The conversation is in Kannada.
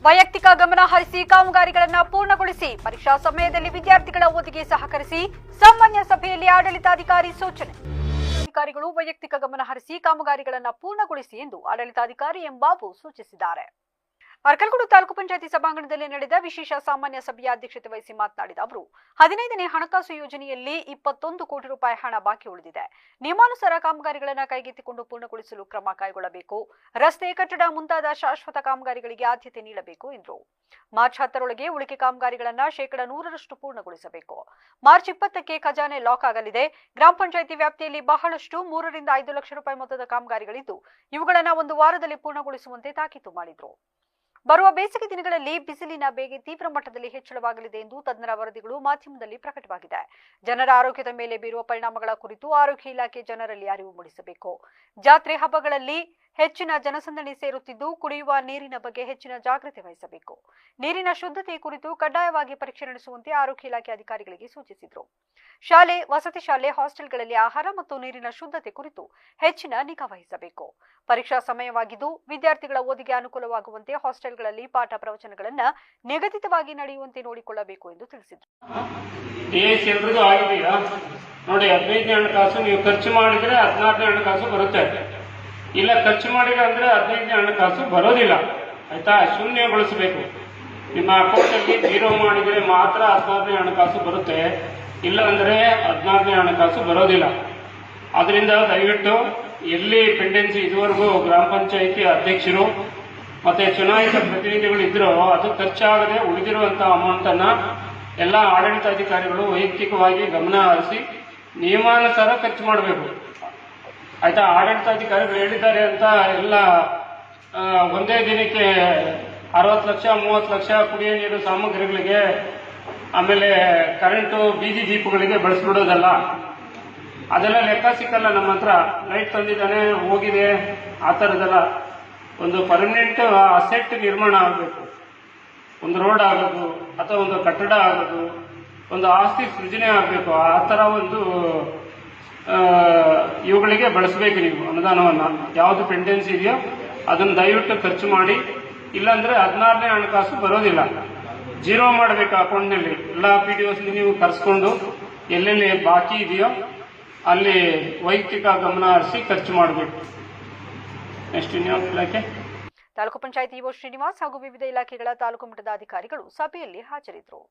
ವೈಯಕ್ತಿಕ ಗಮನ ಹರಿಸಿ ಕಾಮಗಾರಿಗಳನ್ನು ಪೂರ್ಣಗೊಳಿಸಿ, ಪರೀಕ್ಷಾ ಸಮಯದಲ್ಲಿ ವಿದ್ಯಾರ್ಥಿಗಳ ಓದಿಗೆ ಸಹಕರಿಸಿ, ಸಾಮಾನ್ಯ ಸಭೆಯಲ್ಲಿ ಆಡಳಿತಾಧಿಕಾರಿ ಸೂಚನೆ. ಅಧಿಕಾರಿಗಳು ವೈಯಕ್ತಿಕ ಗಮನ ಹರಿಸಿ ಕಾಮಗಾರಿಗಳನ್ನು ಪೂರ್ಣಗೊಳಿಸಿ ಎಂದು ಆಡಳಿತಾಧಿಕಾರಿ ಎಂ ಬಾಬು ಸೂಚಿಸಿದ್ದಾರೆ. ಅರ್ಕಲಗೂಡು ತಾಲೂಕು ಪಂಚಾಯಿತಿ ಸಭಾಂಗಣದಲ್ಲಿ ನಡೆದ ವಿಶೇಷ ಸಾಮಾನ್ಯ ಸಭೆಯ ಅಧ್ಯಕ್ಷತೆ ವಹಿಸಿ ಮಾತನಾಡಿದ ಅವರು, 15ನೇ ಹಣಕಾಸು ಯೋಜನೆಯಲ್ಲಿ 21 ಕೋಟಿ ರೂಪಾಯಿ ಹಣ ಬಾಕಿ ಉಳಿದಿದೆ. ನಿಯಮಾನುಸಾರ ಕಾಮಗಾರಿಗಳನ್ನು ಕೈಗೆತ್ತಿಕೊಂಡು ಪೂರ್ಣಗೊಳಿಸಲು ಕ್ರಮ ಕೈಗೊಳ್ಳಬೇಕು. ರಸ್ತೆ, ಕಟ್ಟಡ ಮುಂತಾದ ಶಾಶ್ವತ ಕಾಮಗಾರಿಗಳಿಗೆ ಆದ್ಯತೆ ನೀಡಬೇಕು ಎಂದರು. ಮಾರ್ಚ್ 10ರೊಳಗೆ ಉಳಿಕೆ ಕಾಮಗಾರಿಗಳನ್ನು 100% ಪೂರ್ಣಗೊಳಿಸಬೇಕು. ಮಾರ್ಚ್ 20ಕ್ಕೆ ಖಜಾನೆ ಲಾಕ್ ಆಗಲಿದೆ. ಗ್ರಾಮ ಪಂಚಾಯಿತಿ ವ್ಯಾಪ್ತಿಯಲ್ಲಿ ಬಹಳಷ್ಟು 3 ರಿಂದ 5 ಲಕ್ಷ ರೂಪಾಯಿ ಮೊತ್ತದ ಕಾಮಗಾರಿಗಳಿದ್ದು, ಇವುಗಳನ್ನು 1 ವಾರದಲ್ಲಿ ಪೂರ್ಣಗೊಳಿಸುವಂತೆ ತಾಕೀತು ಮಾಡಿದರು. ಬರುವ ಬೇಸಿಗೆ ದಿನಗಳಲ್ಲಿ ಬಿಸಿಲಿನ ಬೇಗೆ ತೀವ್ರ ಮಟ್ಟದಲ್ಲಿ ಹೆಚ್ಚಳವಾಗಲಿದೆ ಎಂದು ತಜ್ಞರ ವರದಿಗಳು ಮಾಧ್ಯಮದಲ್ಲಿ ಪ್ರಕಟವಾಗಿದೆ. ಜನರ ಆರೋಗ್ಯದ ಮೇಲೆ ಬೀರುವ ಪರಿಣಾಮಗಳ ಕುರಿತು ಆರೋಗ್ಯ ಇಲಾಖೆ ಜನರಲ್ಲಿ ಅರಿವು ಮೂಡಿಸಬೇಕು. ಜಾತ್ರೆ ಹಬ್ಬಗಳಲ್ಲಿ ಹೆಚ್ಚಿನ ಜನಸಂದಣಿ ಸೇರುತ್ತಿದ್ದು, ಕುಡಿಯುವ ನೀರಿನ ಬಗ್ಗೆ ಹೆಚ್ಚಿನ ಜಾಗೃತಿ ವಹಿಸಬೇಕು. ನೀರಿನ ಶುದ್ಧತೆ ಕುರಿತು ಕಡ್ಡಾಯವಾಗಿ ಪರೀಕ್ಷೆ ನಡೆಸುವಂತೆ ಆರೋಗ್ಯ ಇಲಾಖೆ ಅಧಿಕಾರಿಗಳಿಗೆ ಸೂಚಿಸಿದರು. ಶಾಲೆ, ವಸತಿ ಶಾಲೆ, ಹಾಸ್ಟೆಲ್ಗಳಲ್ಲಿ ಆಹಾರ ಮತ್ತು ನೀರಿನ ಶುದ್ಧತೆ ಕುರಿತು ಹೆಚ್ಚಿನ ನಿಗಾ ವಹಿಸಬೇಕು. ಪರೀಕ್ಷಾ ಸಮಯವಾಗಿದ್ದು ವಿದ್ಯಾರ್ಥಿಗಳ ಓದಿಗೆ ಅನುಕೂಲವಾಗುವಂತೆ ಹಾಸ್ಟೆಲ್ಗಳಲ್ಲಿ ಪಾಠ ಪ್ರವಚನಗಳನ್ನು ನಿಗದಿತವಾಗಿ ನಡೆಯುವಂತೆ ನೋಡಿಕೊಳ್ಳಬೇಕು ಎಂದು ತಿಳಿಸಿದರು. ನೋಡಿ, 15ನೇ ಹಣಕಾಸು ನೀವು ಖರ್ಚು ಮಾಡಿದ್ರೆ 16ನೇ ಹಣಕಾಸು ಬರುತ್ತೆ. ಇಲ್ಲ ಖರ್ಚು ಮಾಡಿಲ್ಲ ಅಂದ್ರೆ 15ನೇ ಹಣಕಾಸು ಬರೋದಿಲ್ಲ. ಆಯ್ತಾ? ಶೂನ್ಯಗೊಳಿಸಬೇಕು. ನಿಮ್ಮ ಅಕೌಂಟಲ್ಲಿ 0 ಮಾಡಿದ್ರೆ ಮಾತ್ರ 16ನೇ ಹಣಕಾಸು ಬರುತ್ತೆ. ಇಲ್ಲ ಅಂದ್ರೆ 16ನೇ ಹಣಕಾಸು ಬರೋದಿಲ್ಲ. ಆದ್ರಿಂದ ದಯವಿಟ್ಟು ಎಲ್ಲಿ ಪೆಂಡೆನ್ಸಿ ಇದುವರೆಗೂ ಗ್ರಾಮ ಪಂಚಾಯಿತಿ ಅಧ್ಯಕ್ಷರು ಮತ್ತೆ ಚುನಾಯಿತ ಪ್ರತಿನಿಧಿಗಳು ಇದ್ರೋ ಅದು ಖರ್ಚಾಗದೆ ಉಳಿದಿರುವಂತಹ ಅಮೌಂಟ್ ಅನ್ನ ಎಲ್ಲ ಆಡಳಿತಾಧಿಕಾರಿಗಳು ವೈಯಕ್ತಿಕವಾಗಿ ಗಮನ ಹರಿಸಿ ನಿಯಮಾನುಸಾರ ಖರ್ಚು ಮಾಡಬೇಕು. ಆಯ್ತಾ? ಆಡಳಿತಾಧಿಕಾರಿಗಳು ಹೇಳಿದ್ದಾರೆ ಅಂತ ಎಲ್ಲ ಒಂದೇ ದಿನಕ್ಕೆ 60 ಲಕ್ಷ 30 ಲಕ್ಷ ಕುಡಿಯೋ ನೀರು ಸಾಮಗ್ರಿಗಳಿಗೆ, ಆಮೇಲೆ ಕರೆಂಟು, ಬೀದಿ ದೀಪಗಳಿಗೆ ಬಳಸ್ಬಿಡೋದಲ್ಲ. ಅದೆಲ್ಲ ಲೆಕ್ಕ ಸಿಕ್ಕಲ್ಲ. ನಮ್ಮ ಹತ್ರ ಲೈಟ್ ತಂದಿದ್ದಾನೆ, ಹೋಗಿದೆ, ಆ ಥರದೆಲ್ಲ. ಒಂದು ಪರ್ಮನೆಂಟ್ ಅಸೆಟ್ ನಿರ್ಮಾಣ ಆಗಬೇಕು. ಒಂದು ರೋಡ್ ಆಗೋದು ಅಥವಾ ಒಂದು ಕಟ್ಟಡ ಆಗೋದು, ಒಂದು ಆಸ್ತಿ ಸೃಜನೆ ಆಗಬೇಕು. ಆ ಥರ ಒಂದು ಇವುಗಳಿಗೆ ಬಳಸಬೇಕು ನೀವು ಅನುದಾನವನ್ನು. ಯಾವುದು ಪೆಂಡೆನ್ಸಿ ಇದೆಯೋ ಅದನ್ನು ದಯವಿಟ್ಟು ಖರ್ಚು ಮಾಡಿ. ಇಲ್ಲಾಂದ್ರೆ 16ನೇ ಹಣಕಾಸು ಬರೋದಿಲ್ಲ. 0 ಮಾಡಬೇಕು ಅಕೌಂಟ್ನಲ್ಲಿ. ಎಲ್ಲ PDOs ನೀವು ಕರೆಸ್ಕೊಂಡು ಎಲ್ಲೆಲ್ಲಿ ಬಾಕಿ ಇದೆಯೋ ಅಲ್ಲಿ ವೈಯಕ್ತಿಕ ಗಮನ ಹರಿಸಿ ಖರ್ಚು ಮಾಡಬೇಕು. ನೆಕ್ಸ್ಟ್ ಇನ್ಯಾವ ಇಲಾಖೆ? ತಾಲೂಕು ಪಂಚಾಯಿತಿ ಇಒ ಶ್ರೀನಿವಾಸ್ ಹಾಗೂ ವಿವಿಧ ಇಲಾಖೆಗಳ ತಾಲೂಕು ಮಟ್ಟದ ಅಧಿಕಾರಿಗಳು ಸಭೆಯಲ್ಲಿ ಹಾಜರಿದ್ದರು.